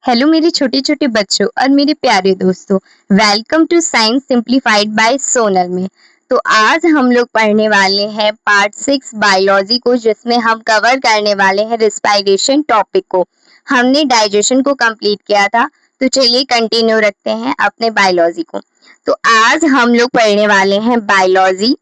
Hello मेरे छोटे छोटे बच्चों और मेरे प्यारे दोस्तों। Welcome to science simplified by Sonal में। तो आज हम लोग पढ़ने वाले हैं पार्ट 6 बायोलॉजी को, जिसमें हम कवर करने वाले हैं रिस्पायरेशन टॉपिक को। हमने डाइजेशन को कंप्लीट किया था, तो चलिए कंटिन्यू रखते हैं अपने बायोलॉजी को। तो आज हम लोग पढ़ने वाले हैं बायोलॉजी,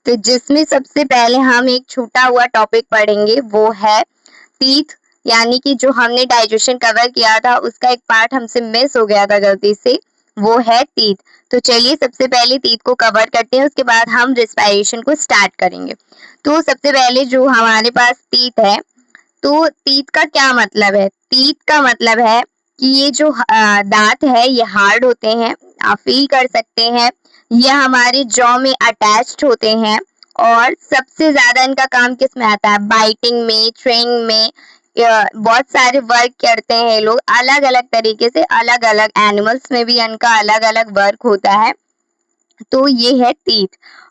तो जिसमें सबसे पहले हम एक छूटा हुआ टॉपिक पढ़ेंगे, वो है टीथ। यानी कि जो हमने डाइजेशन कवर किया था उसका एक पार्ट हमसे मिस हो गया था गलती से, वो है टीथ। तो चलिए सबसे पहले टीथ को कवर करते हैं, उसके बाद हम रिस्पायरेशन को स्टार्ट करेंगे। तो सबसे पहले जो हमारे पास टीथ है, तो टीथ का क्या मतलब है? टीथ का मतलब है कि ये जो दांत है ये हार्ड होते हैं, आप फील कर सकते हैं। ये हमारे जॉ में अटैच्ड होते हैं और सबसे ज्यादा इनका काम किस में आता है? बाइटिंग में, च्यूइंग में। बहुत सारे वर्क करते हैं ये लोग अलग अलग तरीके से। अलग अलग एनिमल्स में भी इनका अलग अलग वर्क होता है। तो ये है टीथ।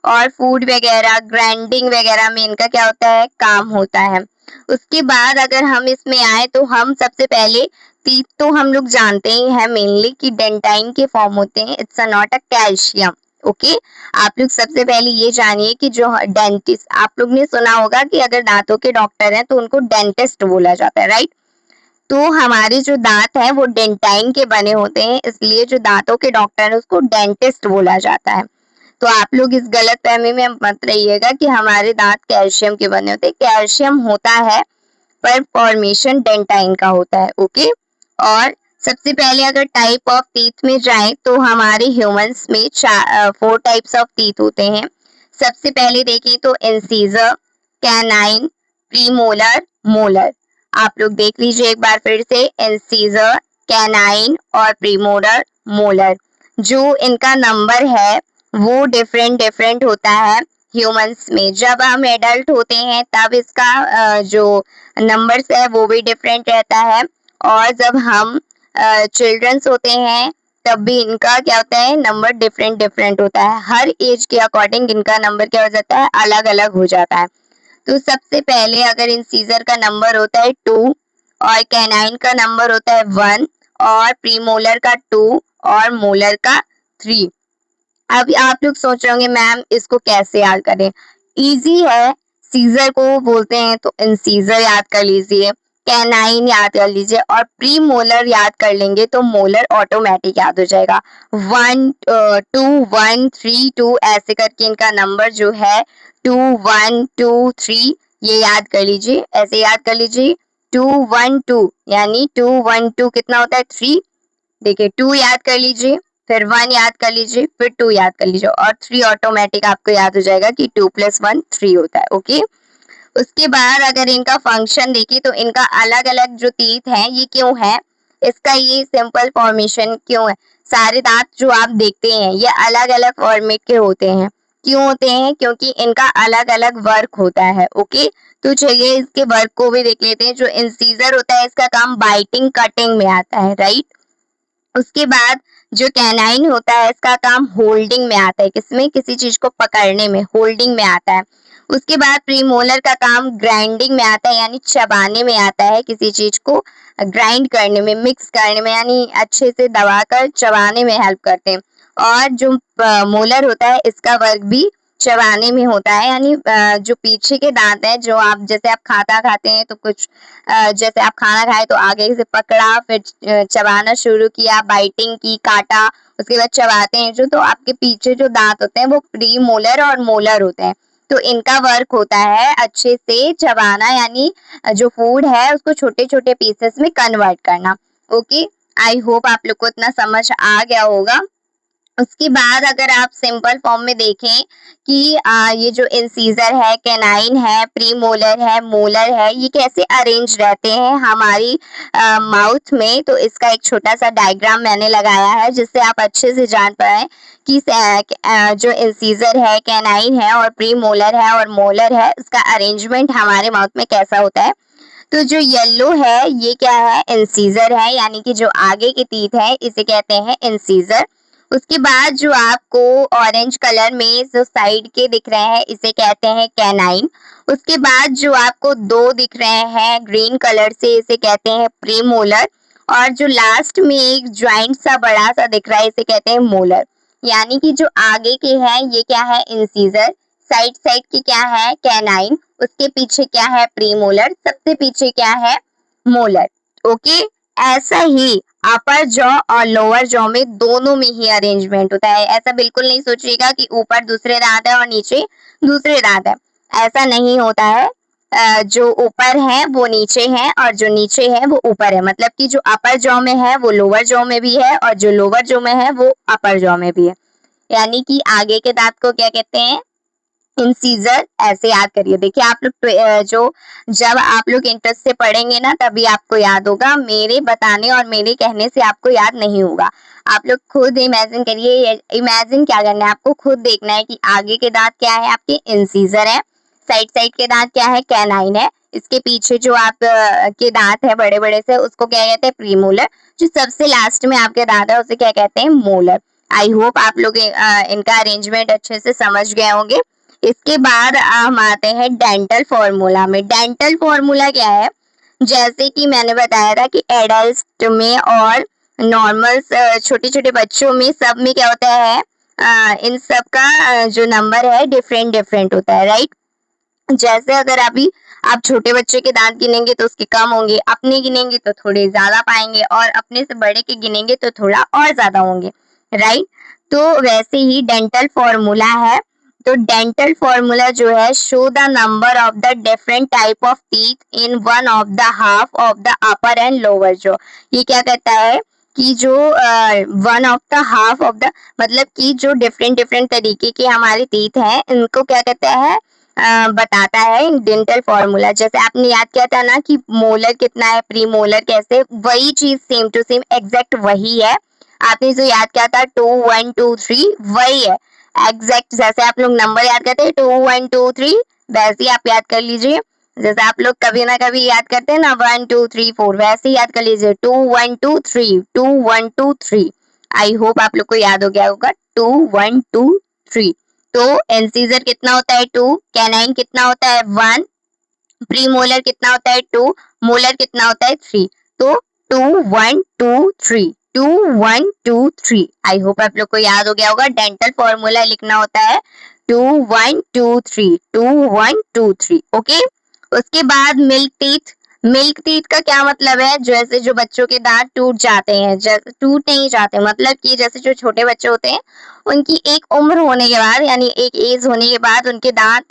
और फूड वगैरह, ग्राइंडिंग वगैरह में इनका क्या होता है? काम होता है। उसके बाद अगर हम इसमें आए तो हम सबसे पहले टीथ तो हम लोग जानते ही हैं मेनली कि डेंटाइन के फॉर्म होते हैं। It's a not a calcium. Okay, आप लोग सबसे पहले ये जानिए कि जो डेंटिस्ट, आप लोग ने सुना होगा कि अगर दांतों के डॉक्टर हैं तो उनको डेंटिस्ट बोला जाता है, राइट? तो हमारे जो दांत हैं वो डेंटाइन के बने होते हैं, इसलिए जो दांतों के डॉक्टर है उसको डेंटिस्ट बोला जाता है। तो आप लोग इस गलत फहमी में मत रहिएगा कि हमारे दांत कैल्शियम के बने होते हैं। कैल्शियम होता है पर फॉर्मेशन डेंटाइन का होता है। ओके, और सबसे पहले अगर टाइप ऑफ टीथ में जाए तो हमारे ह्यूमंस में 4 टाइप्स ऑफ टीथ होते हैं। सबसे पहले देखें तो इंसीजर, कैनाइन, प्रीमोलर, मोलर। आप लोग देख लीजिए एक बार फिर से, इंसीजर, कैनाइन और प्रीमोलर, मोलर। जो इनका नंबर है वो डिफरेंट डिफरेंट होता है ह्यूमंस में। जब हम एडल्ट होते हैं तब इसका जो नंबर्स है वो भी डिफरेंट रहता है, और जब हम चिल्ड्रंस होते हैं तब भी इनका क्या होता है? नंबर डिफरेंट डिफरेंट होता है। हर एज के अकॉर्डिंग इनका नंबर क्या हो जाता है? अलग अलग हो जाता है। तो सबसे पहले अगर इंसीजर का नंबर होता है 2 और कैनाइन का नंबर होता है 1 और प्रीमोलर का 2 और मोलर का 3। अब आप लोग सोच रहे होंगे मैम इसको कैसे याद करें? इजी है। सीजर को बोलते हैं तो इंसीजर याद कर लीजिए, कैनाइन याद कर लीजिए, और प्री मोलर याद कर लेंगे तो मोलर ऑटोमेटिक याद हो जाएगा। 1 2 1 3 2 ऐसे करके इनका नंबर जो है 2 1 2 3 ये याद कर लीजिए, ऐसे याद कर लीजिए। 2 1 2 यानी 2 1 2 कितना होता है? 3। देखिए 2 याद कर लीजिए, फिर 1 याद कर लीजिए, फिर 2 याद कर लीजिए, और 3 ऑटोमेटिक आपको याद हो जाएगा कि 2 + 1 3 होता है। ओके, उसके बाद अगर इनका फंक्शन देखिए तो इनका अलग अलग जो टीथ है ये क्यों है? इसका ये सिंपल फॉर्मेशन क्यों है? सारे दांत जो आप देखते हैं ये अलग अलग फॉर्मेट के होते हैं। क्यों होते हैं? क्योंकि इनका अलग अलग वर्क होता है। ओके, तो चलिए इसके वर्क को भी देख लेते हैं। जो इंसीजर होता है इसका काम बाइटिंग, कटिंग में आता है, राइट? उसके बाद जो कैनाइन होता है इसका काम होल्डिंग में आता है। किसमें? किसी चीज को पकड़ने में, होल्डिंग में आता है। उसके बाद प्रीमोलर का काम ग्राइंडिंग में आता है, यानी चबाने में आता है। किसी चीज को ग्राइंड करने में, मिक्स करने में, यानी अच्छे से दबाकर चबाने में हेल्प करते हैं। और जो मोलर होता है इसका वर्क भी चबाने में होता है, यानी जो पीछे के दांत है, जो आप जैसे आप खाता खाते हैं तो कुछ जैसे आप खाना खाए तो आगे से पकड़ा, फिर चबाना शुरू किया, बाइटिंग की, काटा, उसके बाद चबाते हैं जो, तो आपके पीछे जो दांत होते हैं वो प्री मोलर और मोलर होते हैं। तो इनका वर्क होता है अच्छे से चबाना, यानी जो फूड है उसको छोटे छोटे पीसेस में कन्वर्ट करना। ओके, आई होप आप लोग को इतना समझ आ गया होगा। उसके बाद अगर आप सिंपल फॉर्म में देखें कि ये जो इंसीजर है, कैनाइन है, प्रीमोलर है, मोलर है, ये कैसे अरेंज रहते हैं हमारी माउथ में, तो इसका एक छोटा सा डायग्राम मैंने लगाया है जिससे आप अच्छे से जान पाए कि जो इंसीजर है, कैनाइन है और प्रीमोलर है और मोलर है, इसका अरेंजमेंट हमारे माउथ में कैसा होता है। तो जो येलो है ये क्या है? इंसीजर है, यानी कि जो आगे की टीथ है इसे कहते हैं इंसीजर। उसके बाद जो आपको ऑरेंज कलर में जो साइड के दिख रहे हैं इसे कहते हैं कैनाइन। उसके बाद जो आपको 2 दिख रहे हैं ग्रीन कलर से इसे कहते हैं प्रीमोलर। और जो लास्ट में एक ज्वाइंट सा बड़ा सा दिख रहा है इसे कहते हैं मोलर। यानी कि जो आगे के हैं ये क्या है, इंसीजर, साइड साइड की क्या है, कैनाइन, उसके पीछे क्या है, प्रीमोलर, सबसे पीछे क्या है, मोलर। ओके, ऐसा ही अपर जॉ और लोअर जॉ में दोनों में ही अरेंजमेंट होता है। ऐसा बिल्कुल नहीं सोचिएगा कि ऊपर दूसरे दांत है और नीचे दूसरे दांत है, ऐसा नहीं होता है। जो ऊपर है वो नीचे है और जो नीचे है वो ऊपर है, मतलब कि जो अपर जॉ में है वो लोअर जॉ में भी है और जो लोअर जॉ में है वो अपर जॉ में भी है। यानी कि आगे के दांत को क्या कहते हैं, इंसीजर। ऐसे याद करिए। देखिए आप लोग जो जब आप लोग इंटरेस्ट से पढ़ेंगे ना तभी आपको याद होगा, मेरे बताने और मेरे कहने से आपको याद नहीं होगा। आप लोग खुद इमेजिन करिए। इमेजिन क्या करना है, आपको खुद देखना है कि आगे के दांत क्या है, आपके इंसीजर है, साइड साइड के दांत क्या है, कैनाइन है, इसके पीछे जो आप के दांत है बड़े बड़े से उसको क्या कहते हैं, प्रीमोलर, जो सबसे लास्ट में आपके दांत है उसे क्या कहते हैं, मोलर। आई होप आप लोग इनका अरेंजमेंट अच्छे से समझ गए होंगे। इसके बाद हम आते हैं डेंटल फॉर्मूला में। डेंटल फॉर्मूला क्या है, जैसे कि मैंने बताया था कि एडल्ट में और नॉर्मल छोटे छोटे बच्चों में सब में क्या होता है, इन सब का जो नंबर है डिफरेंट डिफरेंट होता है, राइट। जैसे अगर अभी आप छोटे बच्चे के दांत गिनेंगे तो उसके कम होंगे, अपने गिनेंगे तो थोड़े ज्यादा पाएंगे और अपने से बड़े के गिनेंगे तो थोड़ा और ज्यादा होंगे, राइट। तो वैसे ही डेंटल फॉर्मूला है। तो डेंटल फॉर्मूला जो है, show the number of the different type of teeth in one of the half of the upper and lower jaw. ये क्या कहता है कि जो one of the half of the, मतलब कि जो डिफरेंट डिफरेंट तरीके के हमारे टीथ हैं इनको क्या कहता है, बताता है डेंटल फॉर्मूला। जैसे आपने याद किया था ना कि मोलर कितना है, प्री मोलर कैसे, वही चीज सेम टू सेम एग्जैक्ट वही है। आपने जो याद किया था 2 1 2 3 वही है एग्जैक्ट। जैसे आप लोग नंबर याद करते हैं 2 1 2 3, वैसे ही आप याद कर लीजिए। जैसे आप लोग कभी ना कभी याद करते हैं ना 1 2 3 4, वैसे ही याद कर लीजिए 2 1 2 3 2 1 2 3। आई होप आप लोग को याद हो गया होगा 2 1 2 3। तो इंसीजर कितना होता है 2, कैनाइन कितना होता है 1, प्रीमोलर कितना होता है 2, मोलर कितना होता है 3। तो 2 1 2 3 2 1 2 3। आई होप आप लोग को याद हो गया होगा। डेंटल फॉर्मूला लिखना होता है 2 1 2 3 2 1 2 3। ओके, उसके बाद मिल्क टीथ। मिल्क टीथ का क्या मतलब है, जैसे जो बच्चों के दांत टूट जाते हैं, टूट नहीं जाते, मतलब कि जैसे जो छोटे बच्चे होते हैं उनकी एक उम्र होने के बाद यानी एक एज होने के बाद उनके दांत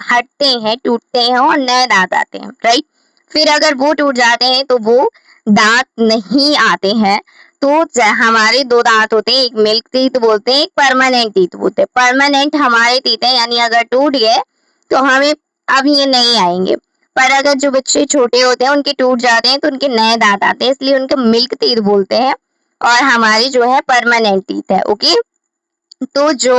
हटते हैं, टूटते हैं और नए दांत आते हैं, राइट। फिर अगर वो टूट जाते हैं तो वो दांत नहीं आते हैं। तो हमारे दो दांत होते हैं, एक मिल्क टीथ बोलते हैं, एक परमानेंट टीथ बोलते हैं। परमानेंट हमारे टीथ है, यानी अगर टूट गए तो हमें अब ये नहीं आएंगे। पर अगर जो बच्चे छोटे होते हैं उनके टूट जाते हैं तो उनके नए दांत आते हैं, इसलिए उनके मिल्क टीथ बोलते हैं। और हमारी जो है परमानेंट टीथ है। ओके, तो जो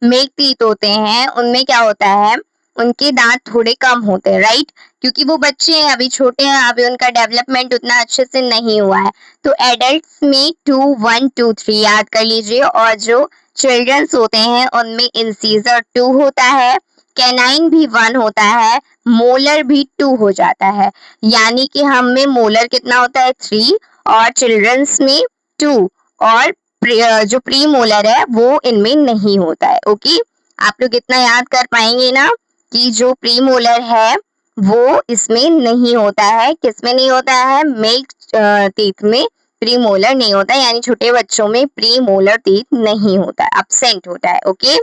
मिल्क टीथ होते हैं उनमें क्या होता है, उनके दांत थोड़े कम होते हैं, राइट, क्योंकि वो बच्चे हैं, अभी छोटे हैं, अभी उनका डेवलपमेंट उतना अच्छे से नहीं हुआ है। तो एडल्ट्स में 2 1 2 3 याद कर लीजिए। और जो चिल्ड्रंस होते हैं उनमें इंसीजर 2 होता है, कैनाइन भी 1 होता है, मोलर भी 2 हो जाता है। यानी कि हम में मोलर कितना होता है 3 और चिल्ड्रंस में 2 और जो प्री मोलर है वो इनमें नहीं होता है। ओके, आप लोग इतना याद कर पाएंगे ना कि जो प्री मोलर है वो इसमें नहीं होता है। किसमें नहीं होता है, मिल्क टीथ में प्री मोलर नहीं होता है, यानी छोटे बच्चों में प्री मोलर टीथ नहीं होता है, एब्सेंट होता है। ओके,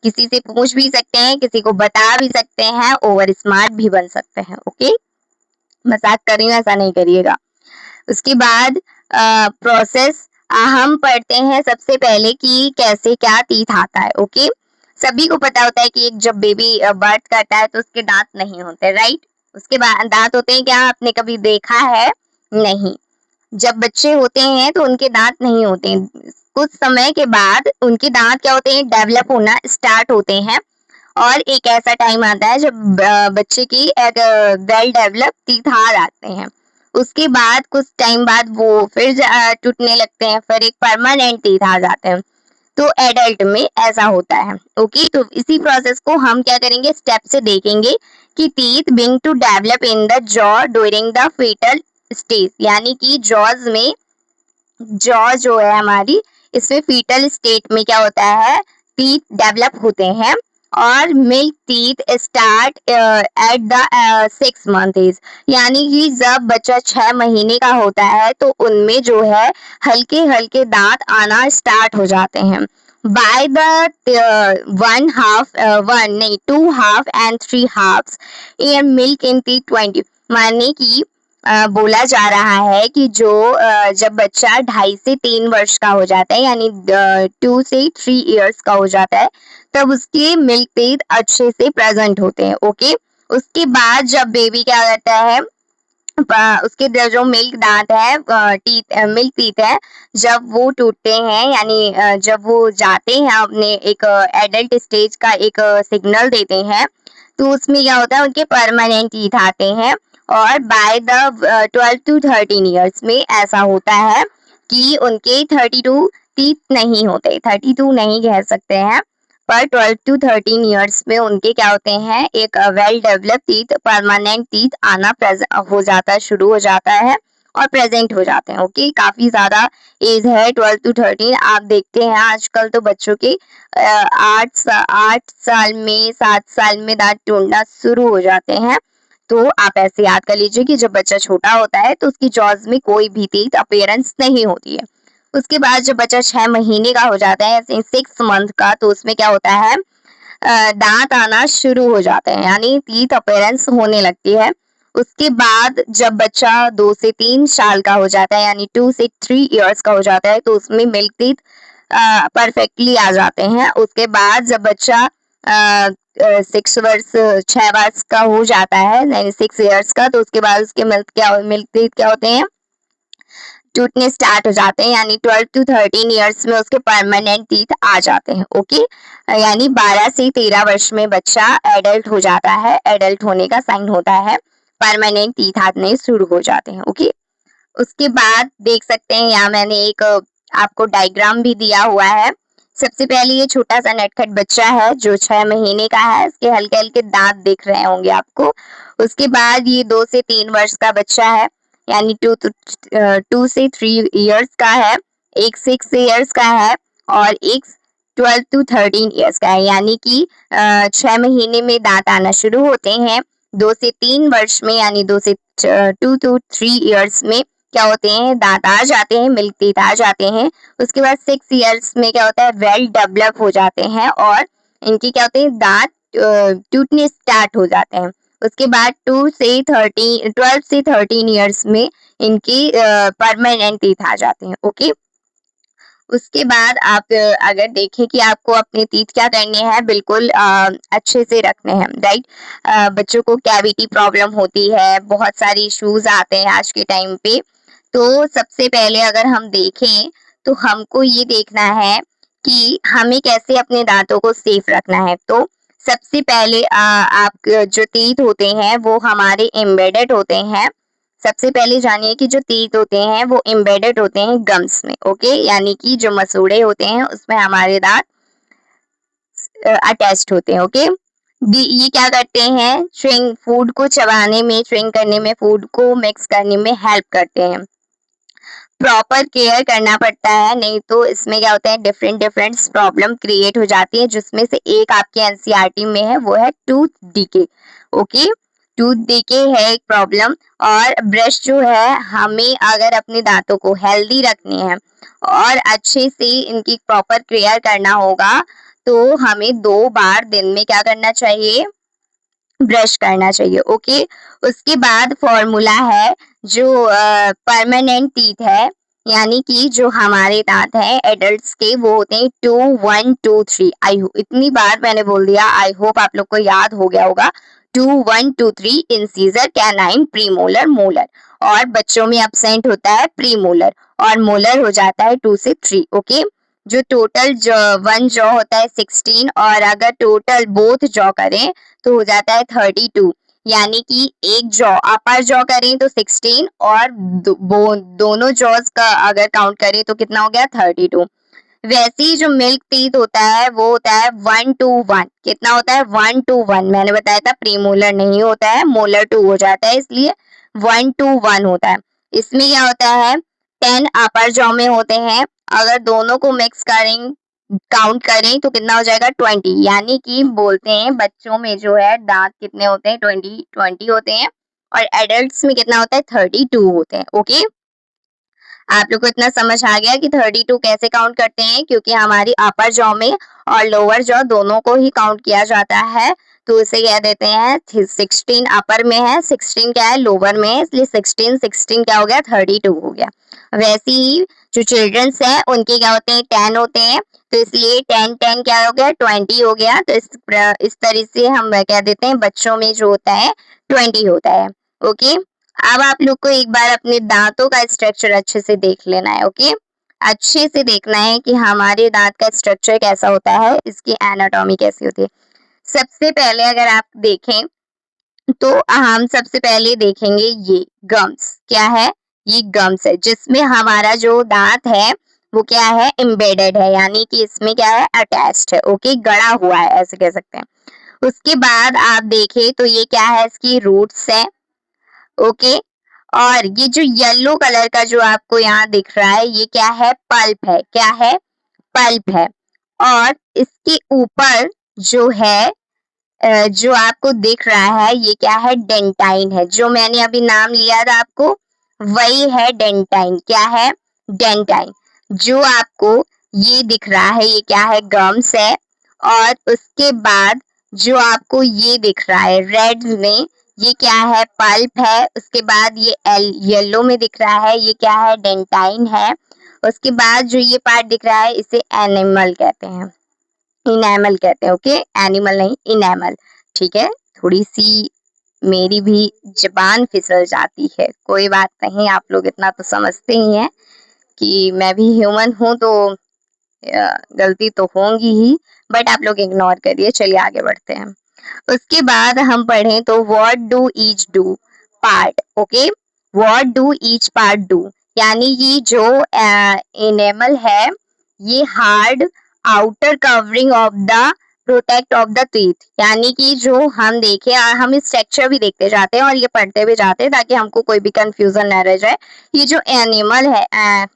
किसी से पूछ भी सकते हैं, किसी को बता भी सकते हैं, ओवर स्मार्ट भी बन सकते हैं। ओके, मजाक कर रही हूँ, ऐसा नहीं करिएगा। उसके बाद प्रोसेस हम पढ़ते हैं सबसे पहले कि कैसे क्या टीथ आता है। ओके, सभी को पता होता है कि एक जब बेबी बर्थ करता है तो उसके दांत नहीं होते, राइट। उसके बाद दांत होते हैं, क्या आपने कभी देखा है, नहीं। जब बच्चे होते हैं तो उनके दांत नहीं होते, कुछ समय के बाद उनके दांत क्या होते हैं, डेवलप होना स्टार्ट होते हैं। और एक ऐसा टाइम आता है जब बच्चे की एक वेल डेवलप टीथ आ जाते हैं। उसके बाद कुछ टाइम बाद वो फिर टूटने लगते हैं, फिर एक परमानेंट टीथ आ जाते हैं। तो एडल्ट में ऐसा होता है। ओके, तो इसी प्रोसेस को हम क्या करेंगे, स्टेप से देखेंगे कि teeth being to develop in the jaw during the foetal stage, यानी कि जॉज में जॉ जो है हमारी, इसमें फीटल स्टेट में क्या होता है, टीथ डेवलप होते हैं और milk teeth start at the 6 month age, यानी कि जब बच्चा 6 महीने का होता है तो उनमें जो है हल्के हल्के दांत आना स्टार्ट हो जाते हैं। By the 2 half and 3 halves in milk in teeth 20, माने कि बोला जा रहा है कि जो जब बच्चा 2.5 से 3 वर्ष का हो जाता है, यानी 2 से 3 इयर्स का हो जाता है, तब उसके मिल्क टीथ अच्छे से प्रेजेंट होते हैं। ओके, उसके बाद जब बेबी क्या करता है, उसके जो मिल्क दांत है, मिल्क टीथ है, जब वो टूटते हैं, यानी जब वो जाते हैं अपने एक एडल्ट स्टेज का एक सिग्नल देते हैं, तो उसमें क्या होता है, उनके परमानेंट टीथ आते हैं। और बाय द 12 to 13 इयर्स में ऐसा होता है कि उनके 32 टीथ नहीं होते, 32 नहीं कह सकते हैं, पर 12 to 13 इयर्स में उनके क्या होते हैं, एक well develop teeth, permanent teeth आना हो जाता है, शुरू हो जाता है और प्रेजेंट हो जाते हैं। ओके, काफी ज्यादा एज है 12 to 13। आप देखते हैं आजकल तो बच्चों के 8 साल में 7 साल में दांत टूटना शुरू हो जाते हैं। तो आप ऐसे याद कर लीजिए कि जब बच्चा छोटा होता है तो उसकी जॉज में कोई भी टीथ अपीयरेंस नहीं होती है। उसके बाद जब बच्चा 6 महीने का हो जाता है, 6 मंथ का, तो उसमें क्या होता है, दांत आना शुरू हो जाते हैं, यानी टीथ अपीयरेंस होने लगती है। उसके बाद जब बच्चा 2 से 3 साल का हो जाता है, यानी 2 से 3 इयर्स का हो जाता है, तो उसमें मिल्क टीथ परफेक्टली आ जाते हैं। उसके बाद जब बच्चा 6 वर्ष का हो जाता है, यानी 6 इयर्स का, तो उसके बाद उसके मिल्क टीथ क्या होते हैं, टूटने स्टार्ट हो जाते हैं, यानी 12 to 13 इयर्स में उसके परमानेंट टीथ आ जाते हैं। ओके, यानी 12 से 13 वर्ष में बच्चा एडल्ट हो जाता है, एडल्ट होने का साइन होता है, परमानेंट टीथ आने शुरू हो जाते हैं। ओके, उसके बाद देख सकते हैं यहाँ मैंने एक आपको डायग्राम भी दिया हुआ है। सबसे पहले ये छोटा सा नटखट बच्चा है जो 6 महीने का है, इसके हल्के हल्के दांत दिख रहे होंगे आपको। उसके बाद ये 2 से 3 वर्ष का बच्चा है, यानी 2 से 3 इयर्स का है, एक 6 इयर्स का है और एक 12 to 13 इयर्स का है, यानी कि 6 महीने में दांत आना शुरू होते हैं। 2 से 3 वर्ष में, यानी 2 to 3 इयर्स में क्या होते हैं, दांत आ जाते हैं, मिल्क टीथ आ जाते हैं। उसके बाद 6 इयर्स में क्या होता है, वेल डेवलप हो जाते हैं और इनकी क्या होते हैं, दांत टूटने स्टार्ट हो जाते हैं। उसके बाद 12 से 13 इयर्स में इनकी परमानेंट टीथ आ जाते हैं। ओके, उसके बाद आप अगर देखें कि आपको अपने टीथ क्या करने हैं, बिल्कुल अच्छे से रखने हैं, राइट। बच्चों को कैविटी प्रॉब्लम होती है, बहुत सारे इश्यूज आते हैं आज के टाइम पे। तो सबसे पहले अगर हम देखें तो हमको ये देखना है कि हमें कैसे अपने दांतों को सेफ रखना है। तो सबसे पहले आप जो टीथ होते हैं वो हमारे एम्बेडेड होते हैं। सबसे पहले जानिए कि जो टीथ होते हैं वो एम्बेडेड होते हैं गम्स में। ओके, यानी कि जो मसूड़े होते हैं उसमें हमारे दांत अटैच्ड होते हैं। ओके, ये क्या करते हैं, च्युइंग, फूड को चबाने में, च्युइंग करने में, फूड को मिक्स करने में हेल्प करते हैं। प्रॉपर केयर करना पड़ता है, नहीं तो इसमें क्या होता है, डिफरेंट प्रॉब्लम क्रिएट हो जाती है, जिसमें से एक आपके एनसीईआरटी में है, वो है tooth decay. Okay, tooth decay है एक प्रॉब्लम। और ब्रश जो है, हमें अगर अपने दांतों को हेल्दी रखने हैं और अच्छे से इनकी प्रॉपर केयर करना होगा, तो हमें 2 बार दिन में क्या करना चाहिए, ब्रश करना चाहिए। ओके, उसके बाद फॉर्मूला है जो परमानेंट टीथ है, यानी कि जो हमारे दांत हैं एडल्ट्स के, वो होते हैं 2 1 2 3। आई होप इतनी बार मैंने बोल दिया, आई होप आप लोग को याद हो गया होगा। 2 1 2 3 इंसीजर, कैनाइन, प्रीमोलर, मोलर। और बच्चों में एब्सेंट होता है प्रीमोलर और मोलर हो जाता है 2 से 3। ओके, जो टोटल वन जॉ होता है 16, और अगर टोटल बोथ जॉ करें तो हो जाता है 32, यानी कि एक जॉ अपर जॉ करें तो 16 और दोनों जॉज का अगर काउंट करें तो कितना हो गया, 32। वैसे ही जो मिल्क टीथ होता है वो होता है 1 to 1। कितना होता है, 1 to 1। मैंने बताया था प्रीमोलर नहीं होता है, मोलर 2 हो जाता है, इसलिए 1 to 1 होता है। इसमें क्या होता है 10 अपर जॉ में होते हैं। अगर दोनों को मिक्स करें काउंट करें तो कितना हो जाएगा 20, यानी कि बोलते हैं बच्चों में जो है दांत कितने होते हैं 20 होते हैं और एडल्ट्स में कितना होता है 32 होते हैं। ओके, आप लोग को इतना समझ आ गया कि 32 कैसे काउंट करते हैं, क्योंकि हमारी अपर जॉ में और लोअर जॉ दोनों को ही काउंट किया जाता है। तो इसे कह देते हैं 16 अपर में है, 16 क्या है लोअर में है, इसलिए 16 क्या हो गया 32 हो गया। वैसे ही जो चिल्ड्रंस है उनके क्या होते हैं 10 होते हैं, तो इसलिए 10 क्या हो गया 20 हो गया। तो इस तरह से हम कह देते हैं बच्चों में जो होता है 20 होता है। ओके, अब आप लोग को एक बार अपने दांतों का स्ट्रक्चर अच्छे से देख लेना है। ओके, अच्छे से देखना है कि हमारे दांत का स्ट्रक्चर कैसा होता है, इसकी एनाटॉमी कैसी होती है। सबसे पहले अगर आप देखें तो हम सबसे पहले देखेंगे ये गम्स। क्या है, ये गम्स है जिसमें हमारा जो दांत है वो क्या है एम्बेडेड है, यानी कि इसमें क्या है अटैच्ड है। ओके, गड़ा हुआ है ऐसे कह सकते हैं। उसके बाद आप देखें तो ये क्या है इसकी रूट्स है। ओके, और ये जो येलो कलर का जो आपको यहाँ दिख रहा है ये क्या है पल्प है। क्या है, पल्प है। और इसके ऊपर जो है जो आपको दिख रहा है ये क्या है डेंटाइन है, जो मैंने अभी नाम लिया था आपको वही है डेंटाइन। क्या है डेंटाइन। जो आपको ये दिख रहा है ये क्या है गम्स है। और उसके बाद जो आपको ये दिख रहा है रेड में ये क्या है पल्प है। उसके बाद ये येलो में दिख रहा है ये क्या है डेंटाइन है। उसके बाद जो ये पार्ट दिख रहा है इसे एनिमल कहते हैं, इनेमल कहते हैं। ओके, एनिमल नहीं इनेमल। ठीक है, थोड़ी सी मेरी भी जबान फिसल जाती है, कोई बात नहीं, आप लोग इतना तो समझते ही हैं कि मैं भी ह्यूमन हूँ तो गलती तो होंगी ही, बट आप लोग इग्नोर करिए। चलिए आगे बढ़ते हैं। उसके बाद हम पढ़ें तो what do each do part. Okay, what do each part do, यानी कि जो एनिमल है ये hard outer covering of the protect of the teeth, यानी कि जो हम देखें हम इस स्ट्रक्चर भी देखते जाते हैं और ये पढ़ते भी जाते हैं ताकि हमको कोई भी कंफ्यूजन न रह जाए। ये जो एनिमल है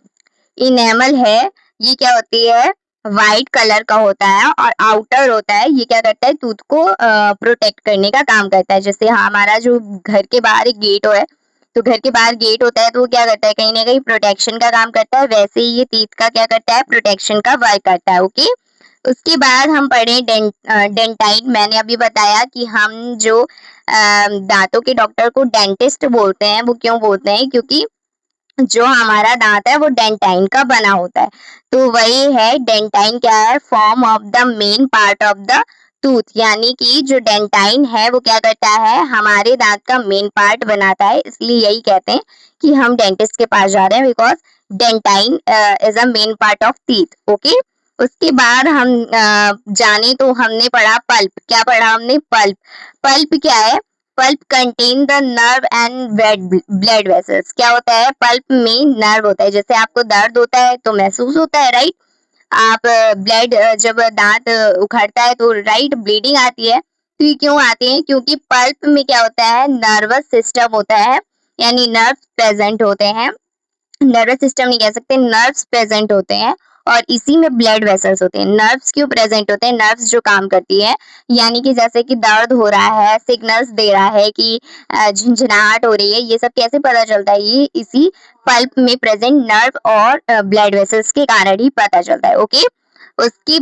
इनेमल है ये क्या होती है वाइट कलर का होता है और आउटर होता है ये क्या करता है टूथ को प्रोटेक्ट करने का काम करता है। जैसे हमारा जो घर के बाहर एक गेट है तो घर के बाहर गेट होता है तो वो क्या करता है कहीं ना कहीं प्रोटेक्शन का काम करता है, वैसे ही ये टीथ का क्या करता है प्रोटेक्शन का वर्क करता है। ओके, उसके बाद हम पढ़े डेंटाइन। मैंने अभी बताया कि हम जो दांतों के डॉक्टर को डेंटिस्ट बोलते हैं वो क्यों बोलते हैं, क्योंकि जो हमारा दांत है वो डेंटाइन का बना होता है। तो वही है डेंटाइन क्या है form of the main part of the tooth, यानी कि जो डेंटाइन है वो क्या करता है हमारे दांत का मेन पार्ट बनाता है, इसलिए यही कहते हैं कि हम डेंटिस्ट के पास जा रहे हैं because dentine is a main part of teeth. Okay, उसके बाद हम जाने तो हमने पढ़ा पल्प। क्या पढ़ा हमने पल्प। पल्प क्या है, pulp contain the nerve and blood vessels. क्या होता है पल्प में नर्व होता है, जैसे आपको दर्द होता है तो महसूस होता है राइट, आप ब्लड जब दांत उखड़ता है तो राइट ब्लीडिंग आती है, तो ये क्यों आती है क्योंकि पल्प में क्या होता है नर्वस सिस्टम होता है, यानी नर्व प्रेजेंट होते हैं। नर्वस सिस्टम नहीं कह सकते, नर्व्स प्रेजेंट होते हैं और इसी में ब्लड वेसल्स होते हैं। नर्व्स क्यों प्रेजेंट होते हैं, नर्व्स जो काम करती है, यानी कि जैसे कि दर्द हो रहा है सिग्नल्स दे रहा है कि झंझनाहट हो रही है, ये सब कैसे पता चलता है, ये इसी पल्प में प्रेजेंट नर्व और ब्लड वेसल्स के कारण ही पता चलता है। ओके, उसके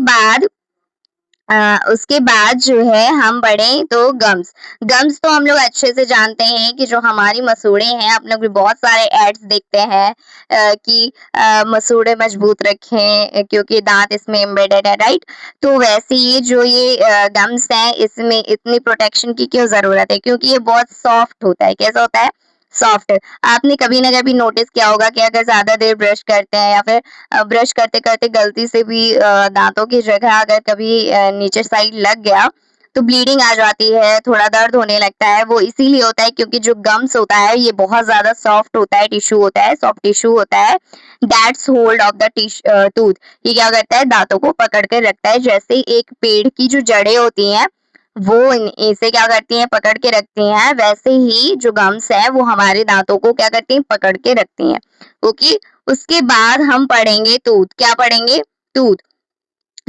बाद जो है हम बढ़े तो गम्स। गम्स तो हम लोग अच्छे से जानते हैं कि जो हमारी मसूड़े हैं, आप लोग भी बहुत सारे एड्स देखते हैं कि मसूड़े मजबूत रखें क्योंकि दांत इसमें एम्बेडेड है राइट। तो वैसे ही जो ये गम्स हैं इसमें इतनी प्रोटेक्शन की क्यों जरूरत है, क्योंकि ये बहुत सॉफ्ट होता है। कैसा होता है सॉफ्ट। आपने कभी ना कभी नोटिस किया होगा कि अगर ज्यादा देर ब्रश करते हैं या फिर ब्रश करते करते गलती से भी दांतों की जगह अगर कभी नीचे साइड लग गया तो ब्लीडिंग आ जाती है, थोड़ा दर्द होने लगता है। वो इसीलिए होता है क्योंकि जो गम्स होता है ये बहुत ज्यादा सॉफ्ट होता है, टिश्यू होता है, सॉफ्ट टिश्यू होता है that's hold of the tooth. ये क्या करता है दांतों को पकड़ कर रखता है, जैसे एक पेड़ की जो जड़ें होती हैं वो इसे क्या करती हैं, पकड़ के रखती हैं, वैसे ही जो गम्स है वो हमारे दांतों को क्या करती हैं, पकड़ के रखती हैं। ओके, उसके बाद हम पढ़ेंगे टूथ। क्या पढ़ेंगे? टूथ।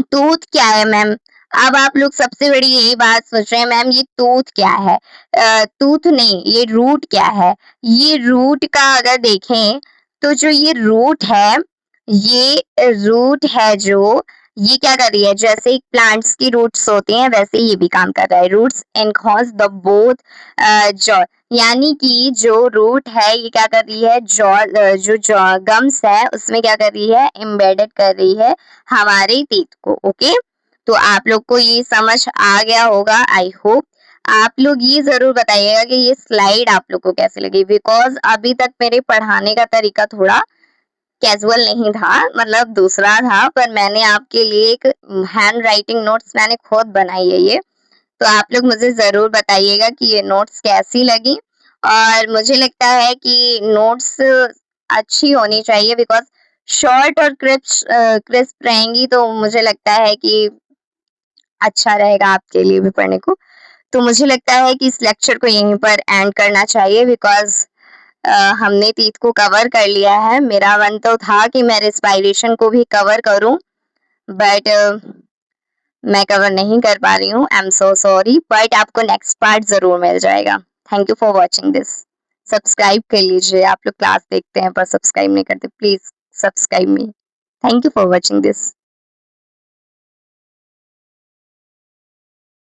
टूथ क्या है मैम? अब आप लोग सबसे बड़ी यही बात सोच रहे हैं, मैम ये टूथ क्या है? टूथ नहीं, ये रूट क्या है? ये रूट का अगर देखें तो जो ये रूट है, ये रूट है जो, ये क्या कर रही है, जैसे प्लांट्स की रूट्स होती हैं वैसे ये भी काम कर रहा है। Roots enhance the both jaw, यानी कि जो रूट है ये क्या कर रही है, जो गम्स है उसमें क्या कर रही है, एम्बेडेड कर रही है हमारे टीथ को। ओके, तो आप लोग को ये समझ आ गया होगा, आई होप। आप लोग ये जरूर बताइएगा कि ये स्लाइड आप लोग को कैसी लगी, बिकॉज अभी तक मेरे पढ़ाने का तरीका थोड़ा कैजुअल नहीं था, मतलब दूसरा था, पर मैंने आपके लिए एक हैंड राइटिंग नोट्स मैंने खुद बनाई है ये। तो आप लोग मुझे जरूर बताइएगा कि ये नोट्स कैसी लगी, और मुझे लगता है कि नोट्स अच्छी होनी चाहिए, बिकॉज शॉर्ट और क्रिस्प रहेंगी तो मुझे लगता है कि अच्छा रहेगा आपके लिए भी पढ़ने को। तो मुझे लगता है कि इस लेक्चर को यहीं पर एंड करना चाहिए, बिकॉज हमने टीथ को कवर कर लिया है। मेरा मन तो था कि मैं रेस्पिरेशन को भी कवर करूं, बट मैं कवर नहीं कर पा रही हूँ, I am so sorry, but आपको नेक्स्ट पार्ट जरूर मिल जाएगा। Thank you for watching this. Subscribe कर लीजिए, आप लोग क्लास देखते हैं पर सब्सक्राइब नहीं करते, please subscribe me. Thank you for watching this.